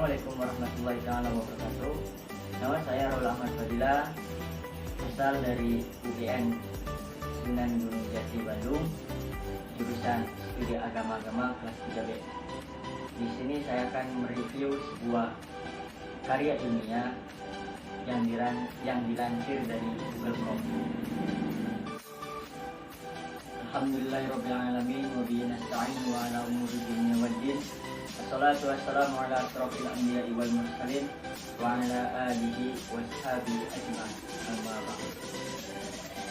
Assalamualaikum warahmatullahi wabarakatuh. Nama saya Raul Ahmad Fadila, asal dari UGM Sunan Gunung Jati Bandung, jurusan Studi Agama kelas 3B. Di sini saya akan mereview sebuah karya ilmiah yang dilansir dari Google.com. Alhamdulillahirrabbilalamin wa bihi nasta'in wa ala umuri dunya waddin. Wassalatu wassalamu ala asrofil anbiya'i wal mursalin wa ala alihi wa sahbihi ajma'in. Amma ba'du.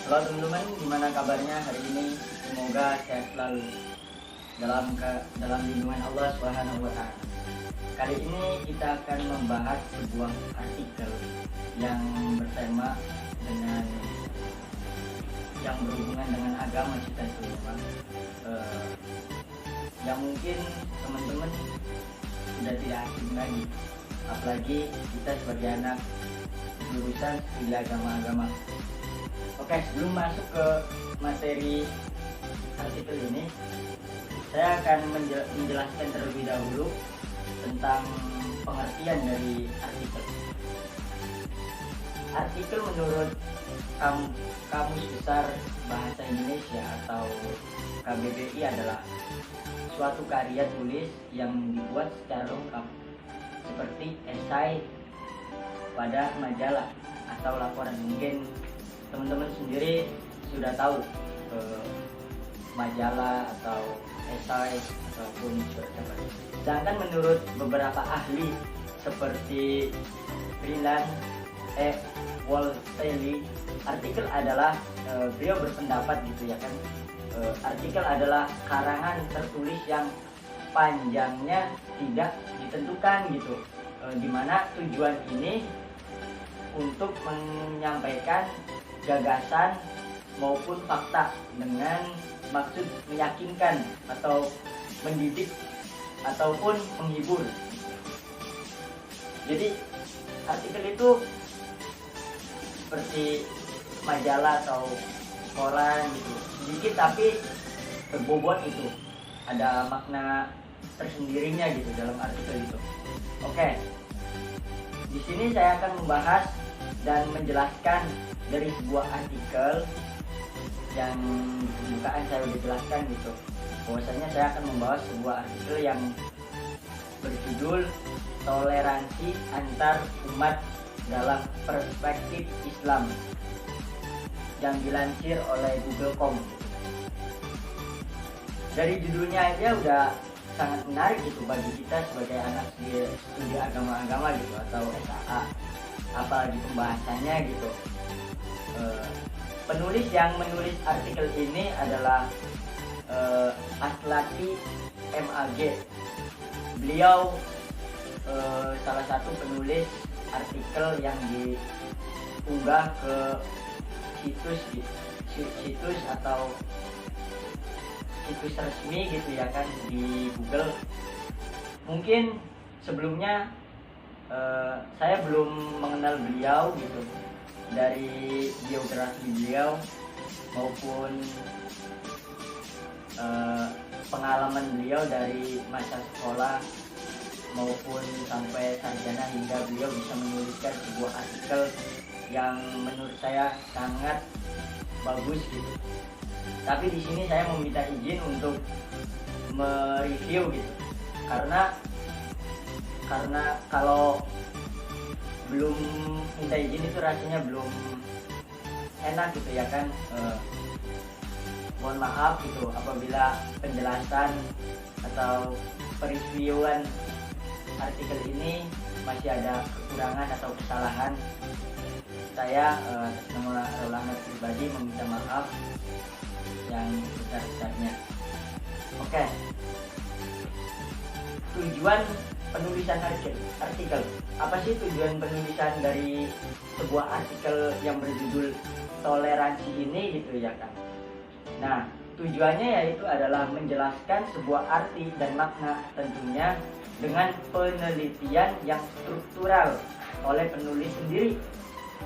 Halo teman-teman, gimana kabarnya hari ini? Semoga sehat selalu dalam lindungan Allah Subhanahu wa taala. Kali ini kita akan membahas sebuah artikel yang bertema dengan yang berhubungan dengan agama kita semua, yang mungkin teman-teman sudah tidak asing lagi, apalagi kita sebagai anak jurusan studi agama. Oke, sebelum masuk ke materi artikel ini, saya akan menjelaskan terlebih dahulu tentang pengertian dari artikel. Artikel menurut Kamus Besar Bahasa Indonesia atau KBBI adalah suatu karya tulis yang dibuat secara lengkap seperti esai pada majalah atau laporan. Mungkin teman-teman sendiri sudah tahu majalah atau esai ataupun surat. Sedangkan menurut beberapa ahli seperti Freeland Wolseley, artikel adalah beliau berpendapat gitu ya kan, artikel adalah karangan tertulis yang panjangnya tidak ditentukan gitu, dimana tujuan ini untuk menyampaikan gagasan maupun fakta dengan maksud meyakinkan atau mendidik ataupun menghibur. Jadi artikel itu seperti majalah atau koran gitu, sedikit tapi berbobot itu, ada makna tersendirinya gitu dalam artikel itu. Oke, di sini saya akan membahas dan menjelaskan dari sebuah artikel yang di pembukaan saya sudah jelaskan gitu, bahwasanya saya akan membahas sebuah artikel yang berjudul Toleransi Antar Umat dalam Perspektif Islam, yang dilansir oleh Google.com. Dari judulnya aja udah sangat menarik gitu bagi kita sebagai anak studi agama gitu atau SAA, apalagi pembahasannya gitu. Penulis yang menulis artikel ini adalah Aslati MAG. Beliau salah satu penulis artikel yang diunggah ke situs atau situs resmi gitu ya kan di Google. Mungkin sebelumnya saya belum mengenal beliau gitu, dari biografi beliau maupun pengalaman beliau dari masa sekolah maupun sampai sarjana hingga beliau bisa menuliskan sebuah artikel yang menurut saya sangat bagus gitu. Tapi di sini saya meminta izin untuk mereview gitu, karena kalau belum minta izin itu rasanya belum enak gitu ya kan. Mohon maaf gitu apabila penjelasan atau pereviewan artikel ini masih ada kekurangan atau kesalahan. Saya nama Raul Ahmad pribadi meminta maaf yang besar-besarnya. Oke. Tujuan penulisan artikel. Apa sih tujuan penulisan dari sebuah artikel yang berjudul Toleransi ini gitu ya kan? Nah, tujuannya yaitu adalah menjelaskan sebuah arti dan makna, tentunya dengan penelitian yang struktural oleh penulis sendiri.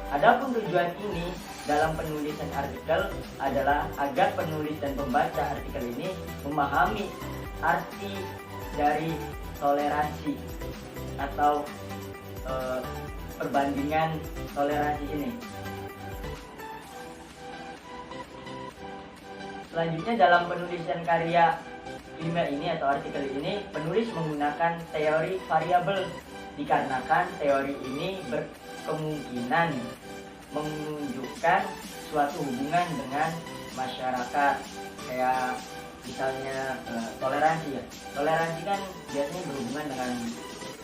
Adapun tujuan ini dalam penulisan artikel adalah agar penulis dan pembaca artikel ini memahami arti dari toleransi atau perbandingan toleransi ini. Selanjutnya dalam penulisan karya ilmiah ini atau artikel ini, penulis menggunakan teori variabel dikarenakan teori ini berkemungkinan menunjukkan suatu hubungan dengan masyarakat, kayak misalnya toleransi ya. Toleransi kan biasanya berhubungan dengan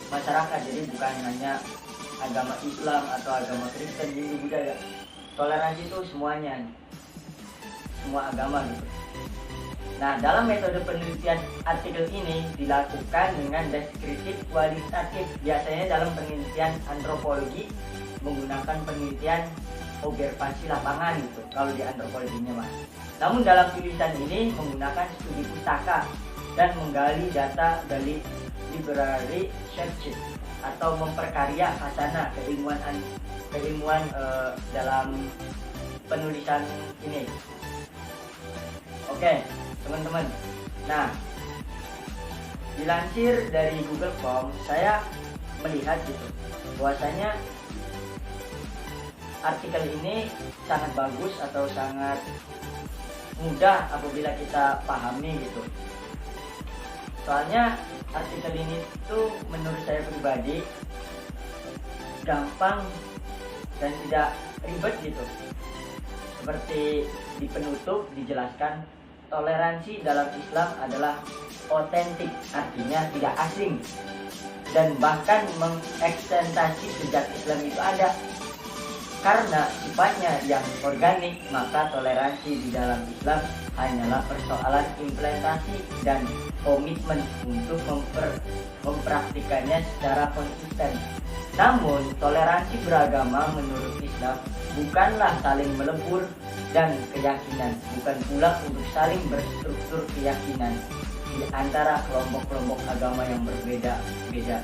masyarakat, jadi bukan hanya agama Islam atau agama Kristen, Hindu, Buddha ya. Toleransi itu semuanya, semua agama gitu. Nah, dalam metode penelitian artikel ini dilakukan dengan deskriptif kualitatif. Biasanya dalam penelitian antropologi menggunakan penelitian observasi lapangan gitu, kalau di antropologinya mas. Namun dalam tulisan ini menggunakan studi pustaka dan menggali data dari library search atau memperkarya khasanah keilmuan dalam penulisan ini. Oke, teman-teman. Nah, dilansir dari Google Form, saya melihat gitu bahwasanya artikel ini sangat bagus atau sangat mudah apabila kita pahami gitu. Soalnya artikel ini tuh menurut saya pribadi gampang dan tidak ribet gitu. Seperti di penutup dijelaskan, toleransi dalam Islam adalah otentik, artinya tidak asing, dan bahkan mengekstensi sejak Islam itu ada. Karena sifatnya yang organik, maka toleransi di dalam Islam hanyalah persoalan implementasi dan komitmen untuk mempraktikannya secara konsisten. Namun, toleransi beragama menurut Islam bukanlah saling melebur dan keyakinan, bukan pula untuk saling berstruktur keyakinan di antara kelompok-kelompok agama yang berbeda-beda.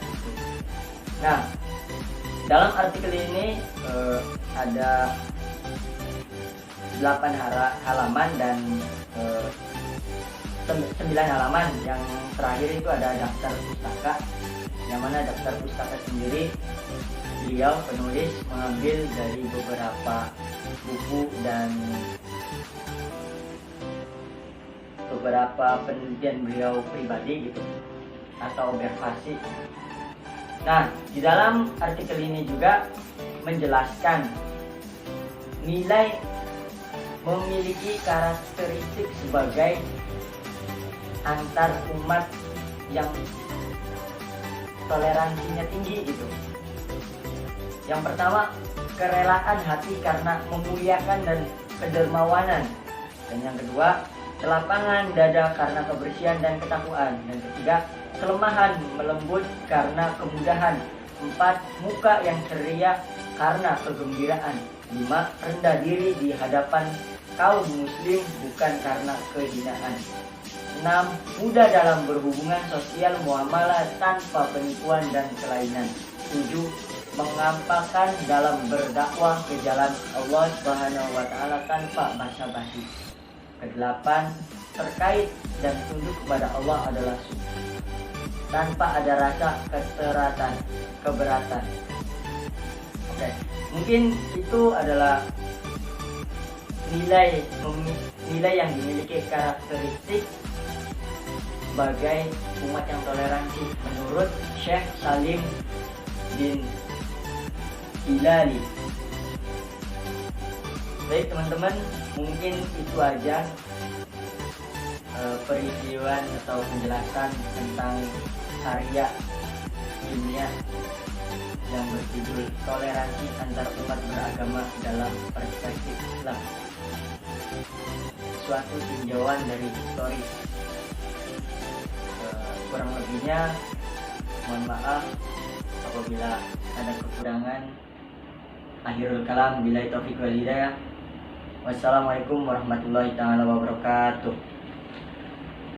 Nah, dalam artikel ini ada 8 halaman dan 9 halaman. Yang terakhir itu ada daftar pustaka, yang mana daftar pustaka sendiri beliau penulis mengambil dari beberapa buku dan beberapa penelitian beliau pribadi gitu atau observasi. Nah, di dalam artikel ini juga menjelaskan nilai memiliki karakteristik sebagai antar umat yang toleransinya tinggi gitu. Yang pertama, kerelaan hati karena memuliakan dan kedermawanan. Dan yang kedua, kelapangan dada karena kebersihan dan ketakwaan. Dan ketiga, kelemahan melembut karena kemudahan. 4, muka yang ceria karena kegembiraan. 5, rendah diri di hadapan kaum muslim bukan karena kehinaan. 6, mudah dalam berhubungan sosial muamalah tanpa penipuan dan kelainan. 7, mengampakkan dalam berdakwah ke jalan Allah Subhanahu wa taala tanpa basa-basi. Ke-8, terkait dan tunduk kepada Allah adalah suci, tanpa ada rasa keberatan. Oke, mungkin itu adalah nilai yang dimiliki karakteristik sebagai umat yang toleransi menurut Syekh Salim bin Hilali. Baik teman-teman, mungkin itu aja peristiwa atau penjelasan tentang karya ilmiah yang berjudul Toleransi Antar Umat Beragama dalam Perspektif Islam. Suatu tinjauan dari historis. Kurang lebihnya mohon maaf apabila ada kekurangan. Akhirul kalam, billahi taufiq wal hidayah. Wassalamualaikum warahmatullahi taala wabarakatuh.